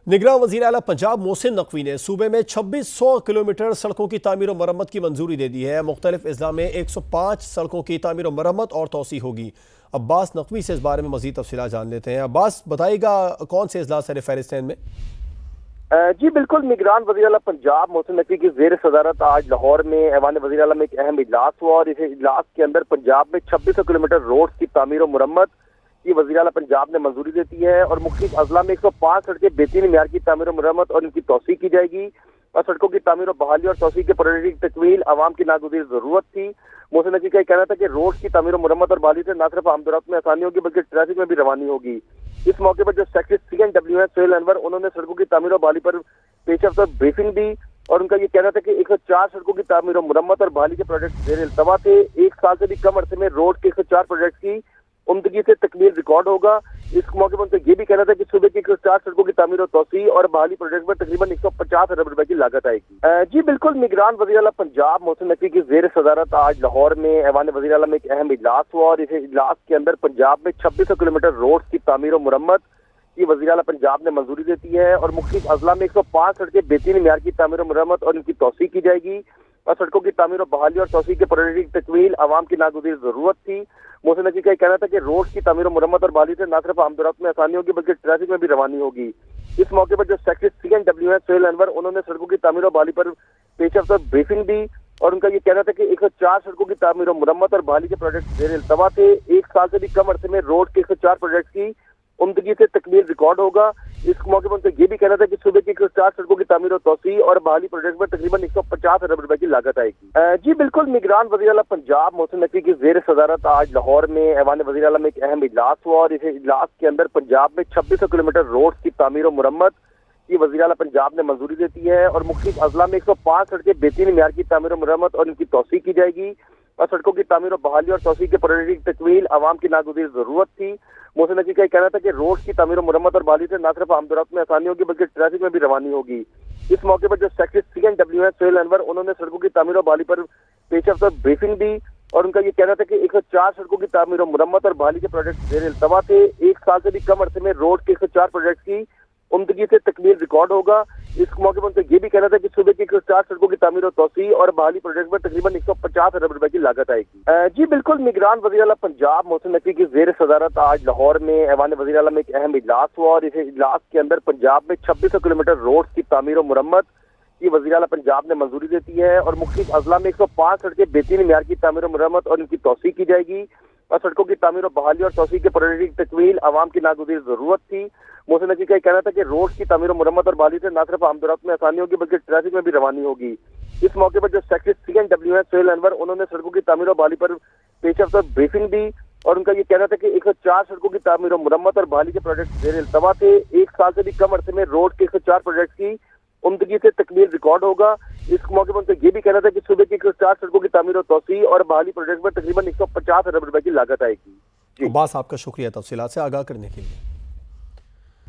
निगरान वज़ीर आला पंजाब मोहसिन नकवी ने सूबे में 2600 किलोमीटर सड़कों की तामीर और मरम्मत की मंजूरी दे दी है। मुख्तलिफ अजला में 105 सड़कों की तामीर और मरम्मत और तोसी होगी। अब्बास नकवी से इस बारे में मज़ीद तफसीलात जान लेते हैं। अब्बास, बताइएगा कौन से अजला सर फहरिस्त हैं इनमें? जी बिल्कुल, निगरान वज़ीर आला पंजाब मोहसिन नकवी की ज़ेर सदारत आज लाहौर में ऐवान वज़ीर आला में एक अहम इजलास हुआ और इस इजलास के अंदर पंजाब में 2600 किलोमीटर रोड की तामीर और मुरम्मत की वज़ीर आला पंजाब ने मंजूरी देती है और मुख्तलिफ अजला में 105 सड़कें बेहतरीन म्यार की तामीर और मुरम्मत और इनकी तोसी की जाएगी और सड़कों की तामीर और बहाली और तोसी के प्रोजेक्ट की तकमील आवाम की नागुज़ीर जरूरत थी। मोहसिन नकवी का कहना था कि रोड की तामीर और मुरम्मत और बहाली से न सिर्फ आमदोरफ्त में आसानी होगी बल्कि ट्रैफिक में भी रवानी होगी। इस मौके पर जो सेक्रेटरी CNW है सोहेल अनवर, उन्होंने सड़कों की तामीर और बहाली पर पेशरफ्त ब्रीफिंग दी और उनका ये कहना था कि 104 सड़कों की तामीर और मुरम्मत और बहाली के प्रोजेक्ट ज़ेर इल्तवा थे। एक साल से भी कम अरसे में रोड के 104 प्रोजेक्ट की उम्दगी से तकमील रिकॉर्ड होगा। इस मौके पर उनसे ये भी कहना था कि सूबे की 104 सड़कों की तामीर और तोसी और बहाली प्रोजेक्ट पर तकरीबन 150 अरब रुपए की लागत आएगी। जी बिल्कुल, निगरान वज़ीर आला पंजाब मोहसिन नकवी की ज़ेर सदारत आज लाहौर में ऐवान वज़ीर आला में एक अहम इजलास हुआ और इस इजलास के अंदर पंजाब में 2600 किलोमीटर रोड की तामीर और मुरम्मत की वज़ीर आला पंजाब ने मंजूरी देती है और मुख्तलिफ अजला में 105 सड़कें बेहतरीन म्यार की तामीर और मुरम्मत और इनकी तोसी की जाएगी और सड़कों की तामीर और बहाली और तोसी के प्रोजेक्ट की तकमील आवाम की नागुज़ीर जरूरत थी। मोहसिन नकवी का कहना था कि रोड की तामीर और मुरम्मत और बहाली से न सिर्फ आमदोरफ्त में आसानी होगी बल्कि ट्रैफिक में भी रवानी होगी। इस मौके पर जो सेक्रेटरी CNW है सोहेल अनवर, उन्होंने सड़कों की तामीर और बहाली पर पेशरफ्त ब्रीफिंग दी और उनका ये कहना था कि 104 सड़कों की तामीर और मुरम्मत और बहाली के प्रोजेक्ट ज़ेर इल्तवा थे। एक साल से भी कम अरसे में रोड के 104 प्रोजेक्ट की उम्दगी से तकमील रिकॉर्ड होगा। इस मौके पर उनसे ये भी कहना था कि सूबे की 104 सड़कों की तामीर और तोसी और बहाली प्रोजेक्ट पर तकरीबन 150 अरब रुपए की लागत आएगी। जी बिल्कुल, निगरान वज़ीर आला पंजाब मोहसिन नकवी की ज़ेर सदारत आज लाहौर में ऐवान वज़ीर आला में एक अहम इजलास हुआ और इस इजलास के अंदर पंजाब में 2600 किलोमीटर रोड की तामीर और मुरम्मत की वज़ीर आला पंजाब ने मंजूरी देती है और मुख्तलिफ अजला में 105 सड़कें बेहतरीन म्यार की तामीर और मुरम्मत और इनकी तोसी की जाएगी और सड़कों की तामीर और बहाली और तोसी के प्रोजेक्ट की तकमील आवाम की नागुज़ीर जरूरत थी। मोहसिन नकवी का कहना था कि रोड की तामीर और मुरम्मत और बहाली से न सिर्फ आमदोरफ्त में आसानी होगी बल्कि ट्रैफिक में भी रवानी होगी। इस मौके पर जो सेक्रेटरी CNW है सोहेल अनवर, उन्होंने सड़कों की तामीर और बहाली पर पेशरफ्त ब्रीफिंग दी और उनका ये कहना था कि 104 सड़कों की तामीर और मुरम्मत और बहाली के प्रोजेक्ट ज़ेर इल्तवा थे। एक साल से भी कम अरसे में रोड के 104 प्रोजेक्ट की उम्दगी से तकमील रिकॉर्ड होगा। इस मौके पर उनसे ये भी कहना था कि सूबे की 104 सड़कों की तामीर और तोसी और बहाली प्रोजेक्ट पर तकरीबन 150 अरब रुपए की लागत आएगी। जी बिल्कुल, निगरान वज़ीर आला पंजाब मोहसिन नकवी की ज़ेर सदारत आज लाहौर में ऐवान वज़ीर आला में एक अहम इजलास हुआ और इस इजलास के अंदर पंजाब में 2600 किलोमीटर रोड की तामीर और मुरम्मत की वज़ीर आला पंजाब ने मंजूरी देती है और मुख्तलिफ अजला में 105 सड़कें बेहतरीन म्यार की तामीर और मुरम्मत और इनकी तोसी की जाएगी और सड़कों की तामीर और बहाली और तोसी के प्रोजेक्ट की तकमील आवाम की नागुज़ीर जरूरत थी। मोहसिन नकवी का कहना था कि रोड की तामीर और मुरम्मत और बहाली से न सिर्फ आमदोरफ्त में आसानी होगी बल्कि ट्रैफिक में भी रवानी होगी। इस मौके पर जो सेक्रेटरी CNW है सोहेल अनवर, उन्होंने सड़कों की तामीर और बहाली पर पेशरफ्त ब्रीफिंग दी और उनका ये कहना था कि 104 सड़कों की तामीर और मुरम्मत और बहाली के प्रोजेक्ट ज़ेर इल्तवा थे। एक साल से भी कम अरसे में रोड के 104 प्रोजेक्ट की उम्दगी से तकमील रिकॉर्ड होगा। इस मौके पर उनसे ये भी कहना था कि सूबे की 104 सड़कों की तामीर और तोसी और बहाली प्रोजेक्ट पर तकरीबन 150 अरब रुपए की लागत आएगी। अब्बास, आपका शुक्रिया तफसीलात से आगाह करने के लिए।